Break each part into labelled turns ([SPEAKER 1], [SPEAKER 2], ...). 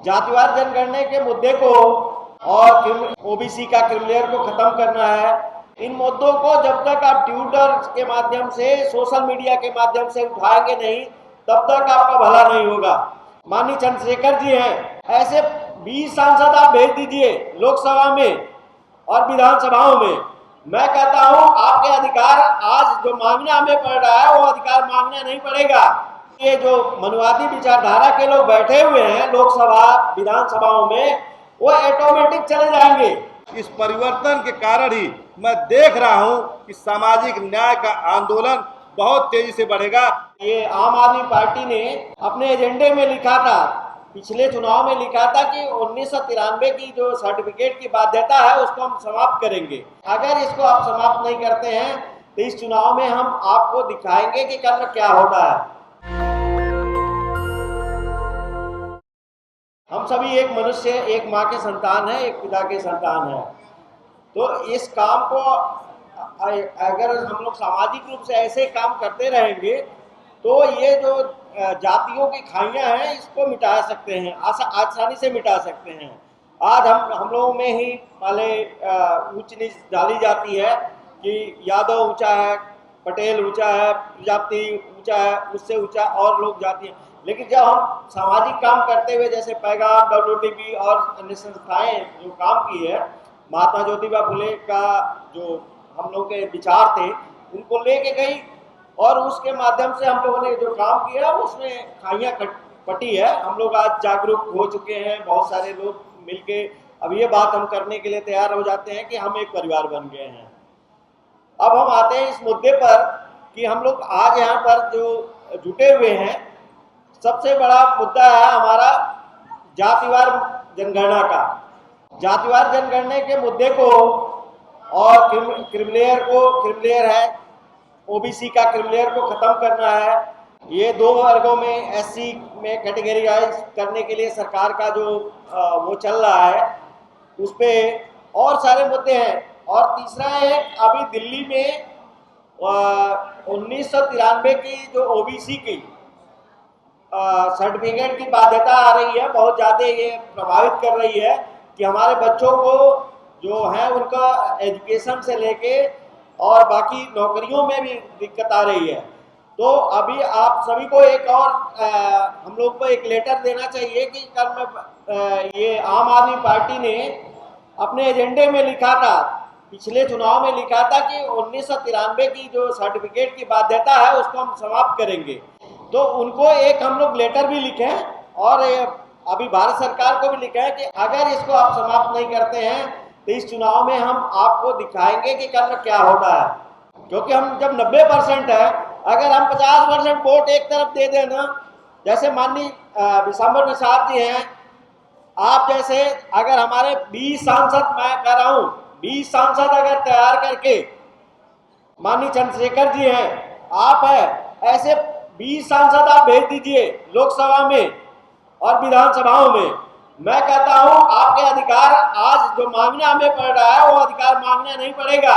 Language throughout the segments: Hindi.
[SPEAKER 1] जातिवार जनगणना के मुद्दे को और ओबीसी का क्रिमिलेयर को खत्म करना है। इन मुद्दों को जब तक आप ट्विटर के माध्यम से, सोशल मीडिया के माध्यम से उठाएंगे नहीं, तब तक आपका भला नहीं होगा। माननीय चंद्रशेखर जी हैं, ऐसे 20 सांसद आप भेज दीजिए लोकसभा में और विधानसभाओं में। मैं कहता हूं आपके अधिकार आज जो मांगना हमें पड़ रहा है वो अधिकार मांगना नहीं पड़ेगा। ये जो मनुवादी विचारधारा के लोग बैठे हुए हैं लोकसभा विधानसभाओं में, वो ऑटोमेटिक चले जाएंगे।
[SPEAKER 2] इस परिवर्तन के कारण ही मैं देख रहा हूं कि सामाजिक न्याय का आंदोलन बहुत तेजी से बढ़ेगा।
[SPEAKER 1] ये आम आदमी पार्टी ने अपने एजेंडे में लिखा था, पिछले चुनाव में लिखा था कि 1993 की जो सर्टिफिकेट की बाध्यता है उसको हम समाप्त करेंगे। अगर इसको आप समाप्त नहीं करते हैं तो इस चुनाव में हम आपको दिखाएंगे कि कल क्या होता है। हम सभी एक मनुष्य, एक माँ के संतान है, एक पिता के संतान है। तो इस काम को अगर हम लोग सामाजिक रूप से ऐसे काम करते रहेंगे तो ये जो जातियों की खाइयां हैं इसको मिटा सकते हैं, आसानी से मिटा सकते हैं। आज हम लोगों में ही पहले ऊंच नीच डाली जाती है कि यादव ऊंचा है, पटेल ऊंचा है, प्रजापति ऊंचा है, उससे ऊंचा और लोग जाति हैं। लेकिन जब हम सामाजिक काम करते हुए, जैसे पैगाम, WTV और अन्य संस्थाएं जो काम की है, महात्मा ज्योतिबा फुले का जो हम लोग के विचार थे उनको लेके गई और उसके माध्यम से हम लोगों ने जो काम किया उसमें खाइयां पटी है। हम लोग आज जागरूक हो चुके हैं, बहुत सारे लोग मिलके अब ये बात हम करने के लिए तैयार हो जाते हैं कि हम एक परिवार बन गए हैं। अब हम आते हैं इस मुद्दे पर कि हम लोग आज यहाँ पर जो जुटे हुए हैं, सबसे बड़ा मुद्दा है हमारा जातिवार जनगणना का। जातिवार जनगणना के मुद्दे को और क्रिमिलेयर है, ओबीसी का क्रिमिलेयर को खत्म करना है। ये 2 वर्गों में SC में कैटेगराइज करने के लिए सरकार का जो वो चल रहा है उस पे और सारे मुद्दे हैं। और तीसरा है अभी दिल्ली में 1993 की जो ओबीसी की सर्टिफिकेट की बाध्यता आ रही है, बहुत ज़्यादा ये प्रभावित कर रही है कि हमारे बच्चों को जो है उनका एजुकेशन से लेके और बाकी नौकरियों में भी दिक्कत आ रही है। तो अभी आप सभी को एक और हम लोग को एक लेटर देना चाहिए कि कल में ये आम आदमी पार्टी ने अपने एजेंडे में लिखा था, पिछले चुनाव में लिखा था कि 1993 की जो सर्टिफिकेट की बाध्यता है उसको हम समाप्त करेंगे। तो उनको एक हम लोग लेटर भी लिखे और अभी भारत सरकार को भी लिखा है कि अगर इसको आप समाप्त नहीं करते हैं तो इस चुनाव में हम आपको दिखाएंगे कि कल क्या होता है। क्योंकि हम जब 90% है, अगर हम 50% वोट एक तरफ दे देना, जैसे माननीय विशंबर प्रसाद जी हैं, आप जैसे अगर हमारे 20 सांसद, मैं कह रहा हूँ 20 सांसद अगर तैयार करके, माननीय चंद्रशेखर जी हैं, आप है, ऐसे 20 सांसद आप भेज दीजिए लोकसभा में और विधानसभाओं में। मैं कहता हूं आपके अधिकार आज जो मांगना हमें पड़ रहा है वो अधिकार मांगना नहीं पड़ेगा,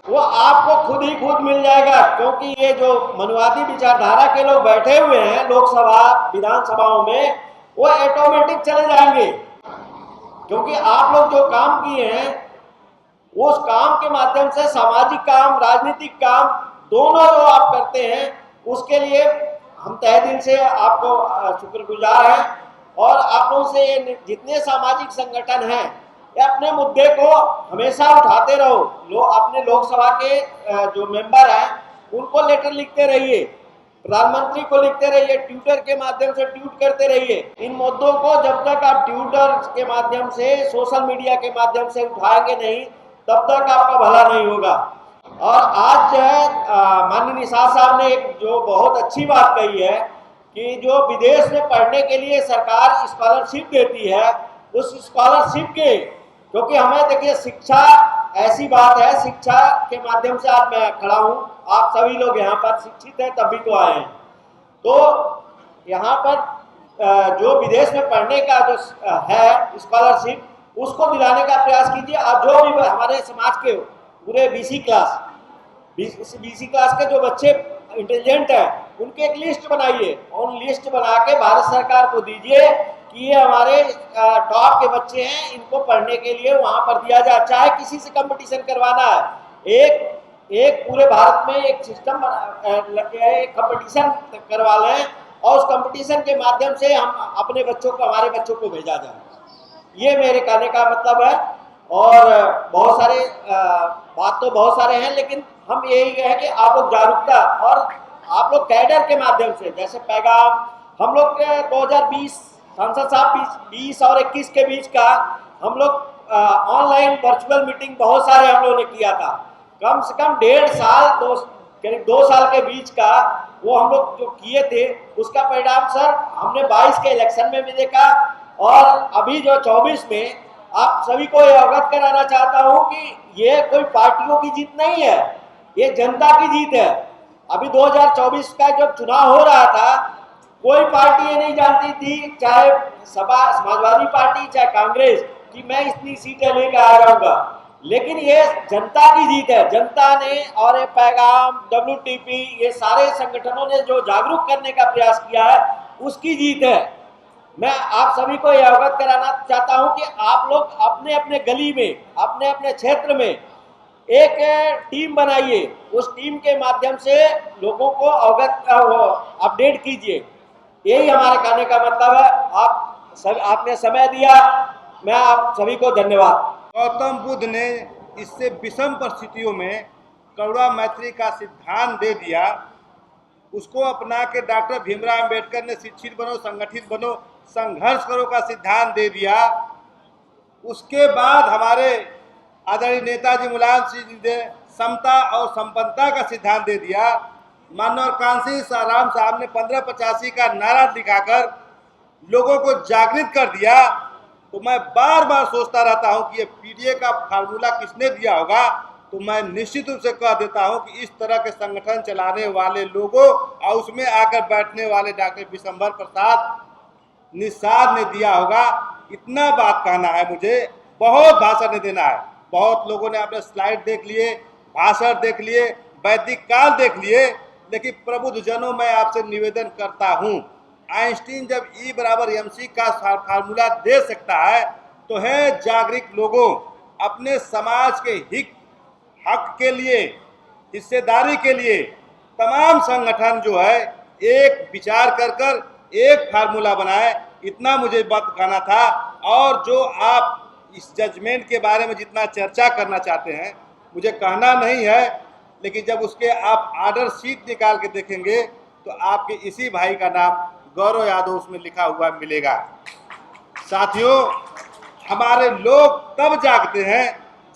[SPEAKER 1] वो आपको खुद ही खुद मिल जाएगा। क्योंकि ये जो मनुवादी विचारधारा के लोग बैठे हुए हैं लोकसभा विधानसभाओं में, वो ऑटोमेटिक चले जाएंगे। क्योंकि आप लोग जो काम किए हैं उस काम के माध्यम से सामाजिक काम, राजनीतिक काम दोनों जो आप करते हैं, उसके लिए हम तहे दिल से आपको शुक्रगुजार हैं। और आप लोगों से जितने सामाजिक संगठन हैं, ये अपने मुद्दे को हमेशा उठाते रहो। अपने लोकसभा के जो मेंबर हैं उनको लेटर लिखते रहिए, प्रधानमंत्री को लिखते रहिए, ट्विटर के माध्यम से ट्वीट करते रहिए। इन मुद्दों को जब तक आप ट्विटर के माध्यम से, सोशल मीडिया के माध्यम से उठाएंगे नहीं, तब तक आपका भला नहीं होगा। और आज जो है माननीय निसार साहब ने एक जो बहुत अच्छी बात कही है कि जो विदेश में पढ़ने के लिए सरकार स्कॉलरशिप देती है, उस स्कॉलरशिप के, क्योंकि हमें देखिए शिक्षा ऐसी बात है, शिक्षा के माध्यम से आज मैं खड़ा हूँ, आप सभी लोग यहाँ पर शिक्षित हैं तभी तो आए हैं। तो यहाँ पर जो विदेश में पढ़ने का जो है स्कॉलरशिप, उसको दिलाने का प्रयास कीजिए। अब जो भी हमारे समाज के पूरे BC क्लास के जो बच्चे इंटेलिजेंट हैं, उनकी एक लिस्ट बनाइए, उन लिस्ट बना के भारत सरकार को दीजिए कि ये हमारे टॉप के बच्चे हैं, इनको पढ़ने के लिए वहाँ पर दिया जाए, चाहे किसी से कंपटीशन करवाना है। एक पूरे भारत में एक सिस्टम एक कंपटीशन करवा लें और उस कंपटीशन के माध्यम से हम अपने बच्चों को, हमारे बच्चों को भेजा जाए। ये मेरे कहने का मतलब है। और बहुत सारे बात तो बहुत सारे हैं, लेकिन हम यही है कि आप लोग जागरूकता और आप लोग कैडर के माध्यम से, जैसे पैगाम हम लोग 2020 सांसद साहब 20 और 21 के बीच का हम लोग ऑनलाइन वर्चुअल मीटिंग बहुत सारे हम लोगों ने किया था। कम से कम 1.5 साल करीब 2 साल के बीच का वो हम लोग जो किए थे, उसका परिणाम सर हमने 22 के इलेक्शन में भी देखा और अभी जो 24 में आप सभी को ये अवगत कराना चाहता हूं कि ये कोई पार्टियों की जीत नहीं है, ये जनता की जीत है। अभी 2024 का जब चुनाव हो रहा था, कोई पार्टी ये नहीं जानती थी, चाहे समाजवादी पार्टी चाहे कांग्रेस, कि मैं इतनी सीटें लेकर आ जाऊंगा। लेकिन ये जनता की जीत है। जनता ने और ये पैगाम, WTP, ये सारे संगठनों ने जो जागरूक करने का प्रयास किया है, उसकी जीत है। मैं आप सभी को यह अवगत कराना चाहता हूं कि आप लोग अपने अपने गली में, अपने अपने क्षेत्र में एक टीम बनाइए, उस टीम के माध्यम से लोगों को अवगत अपडेट कीजिए। यही हमारे कहने का मतलब है। आपने समय दिया, मैं आप सभी को धन्यवाद।
[SPEAKER 2] गौतम बुद्ध ने इससे विषम परिस्थितियों में करुणा मैत्री का सिद्धांत दे दिया, उसको अपना के डॉक्टर भीमराव अंबेडकर ने शिक्षित बनो, संगठित बनो, संघर्ष करो का सिद्धांत दे दिया। उसके बाद हमारे आदरणीय नेताजी मुलायम सिंह जी ने समता और संपन्नता का सिद्धांत दे दिया। माननीय कांसी राम साहब ने 1585 का नारा दिखाकर लोगों को जागृत कर दिया। तो मैं बार बार सोचता रहता हूं कि ये PDA का फार्मूला किसने दिया होगा। तो मैं निश्चित रूप से कह देता हूं कि इस तरह के संगठन चलाने वाले लोगों और उसमें आकर बैठने वाले डॉक्टर विशंबर प्रसाद निषाद ने दिया होगा। इतना बात कहना है मुझे, बहुत भाषण नहीं देना है। बहुत लोगों ने अपने स्लाइड देख लिए, भाषण देख लिए, वैदिक काल देख लिए, लेकिन प्रबुद्ध जनों मैं आपसे निवेदन करता हूं, आइंस्टीन जब E=mc का फार्मूला दे सकता है तो है जागरूक लोगों अपने समाज के हक के लिए, हिस्सेदारी के लिए तमाम संगठन जो है एक विचार कर एक फार्मूला बनाए। इतना मुझे बात कहना था। और जो आप इस जजमेंट के बारे में जितना चर्चा करना चाहते हैं, मुझे कहना नहीं है, लेकिन जब उसके आप ऑर्डर शीट निकाल के देखेंगे तो आपके इसी भाई का नाम गौरव यादव उसमें लिखा हुआ मिलेगा। साथियों, हमारे लोग तब जागते हैं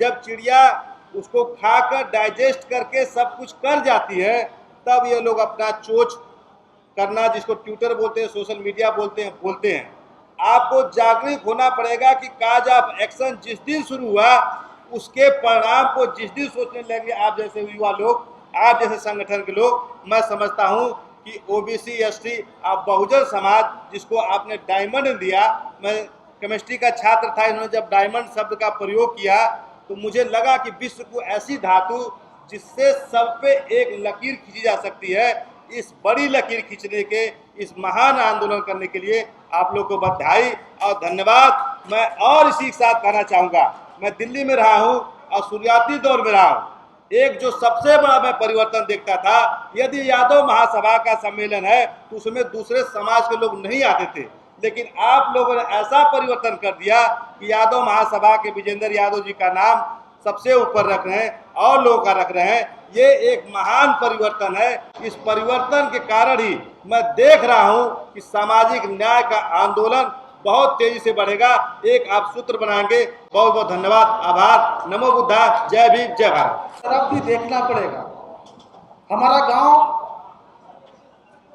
[SPEAKER 2] जब चिड़िया उसको खाकर डाइजेस्ट करके सब कुछ कर जाती है, तब ये लोग अपना चोच करना, जिसको ट्विटर बोलते हैं, सोशल मीडिया बोलते हैं। आपको जागरूक होना पड़ेगा कि काज ऑफ एक्शन जिस दिन शुरू हुआ उसके परिणाम को जिस दिन सोचने लगे आप जैसे युवा लोग, आप जैसे संगठन के लोग, मैं समझता हूं कि OBC ST आप बहुजन समाज जिसको आपने डायमंड दिया, मैं केमिस्ट्री का छात्र था, इन्होंने जब डायमंड शब्द का प्रयोग किया तो मुझे लगा कि विश्व को ऐसी धातु जिससे सब पे एक लकीर खींची जा सकती है, इस बड़ी लकीर खींचने के, इस महान आंदोलन करने के लिए आप लोग को बधाई और धन्यवाद। मैं और इसी के साथ कहना चाहूँगा, मैं दिल्ली में रहा हूँ और शुरुआती दौर में रहा हूँ। एक जो सबसे बड़ा मैं परिवर्तन देखता था, यदि यादव महासभा का सम्मेलन है तो उसमें दूसरे समाज के लोग नहीं आते थे, लेकिन आप लोगों ने ऐसा परिवर्तन कर दिया कि यादव महासभा के विजेंद्र यादव जी का नाम सबसे ऊपर रख रहे हैं और लोगों का रख रहे हैं। ये एक महान परिवर्तन है। इस परिवर्तन के कारण ही मैं देख रहा हूं कि सामाजिक न्याय का आंदोलन बहुत तेजी से बढ़ेगा। एक आप सूत्र बनाएंगे। बहुत बहुत धन्यवाद, आभार, नमो बुद्धा, जय भीम, जय भारत।
[SPEAKER 3] तरफ भी देखना पड़ेगा। हमारा गांव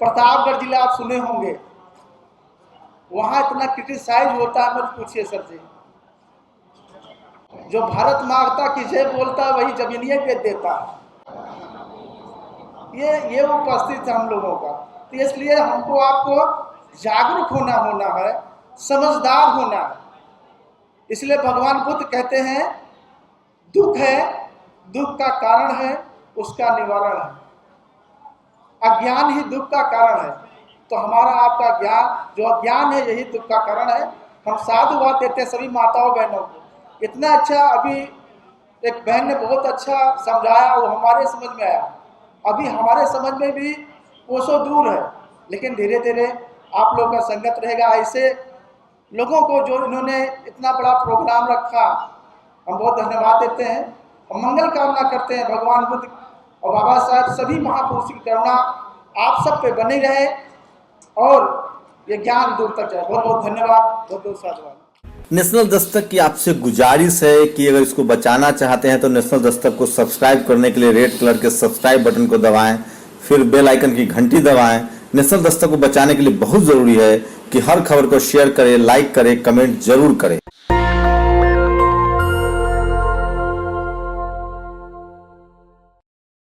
[SPEAKER 3] प्रतापगढ़ जिला आप सुने होंगे, वहां इतना क्रिटिसाइज होता है, मत पूछिए सर जी। जो भारत माता की जय बोलता है वही जमीनिए बेच देता है। ये उपस्थित है हम लोगों का। तो इसलिए हमको आपको जागरूक होना है, समझदार होना है। इसलिए भगवान बुद्ध कहते हैं दुख है, दुख का कारण है, उसका निवारण है। अज्ञान ही दुख का कारण है। तो हमारा आपका ज्ञान जो अज्ञान है यही दुख का कारण है। हम साधुवाद देते हैं सभी माताओं बहनों को। इतना अच्छा अभी एक बहन ने बहुत अच्छा समझाया, वो हमारे समझ में आया। अभी हमारे समझ में भी कोसों दूर है, लेकिन धीरे धीरे आप लोगों का संगत रहेगा। ऐसे लोगों को जो इन्होंने इतना बड़ा प्रोग्राम रखा, हम बहुत धन्यवाद देते हैं। हम मंगल कामना करते हैं भगवान बुद्ध और बाबा साहब सभी महापुरुषों की करुणा आप सब पे बनी रहे और ये ज्ञान दूर तक जाए। बहुत बहुत धन्यवाद, बहुत बहुत साधुवाद।
[SPEAKER 4] नेशनल दस्तक की आपसे गुजारिश है कि अगर इसको बचाना चाहते हैं तो नेशनल दस्तक को सब्सक्राइब करने के लिए रेड कलर के सब्सक्राइब बटन को दबाएं, फिर बेल आइकन की घंटी दबाएं। नेशनल दस्तक को बचाने के लिए बहुत ज़रूरी है कि हर खबर को शेयर करें, लाइक करें, कमेंट जरूर करें।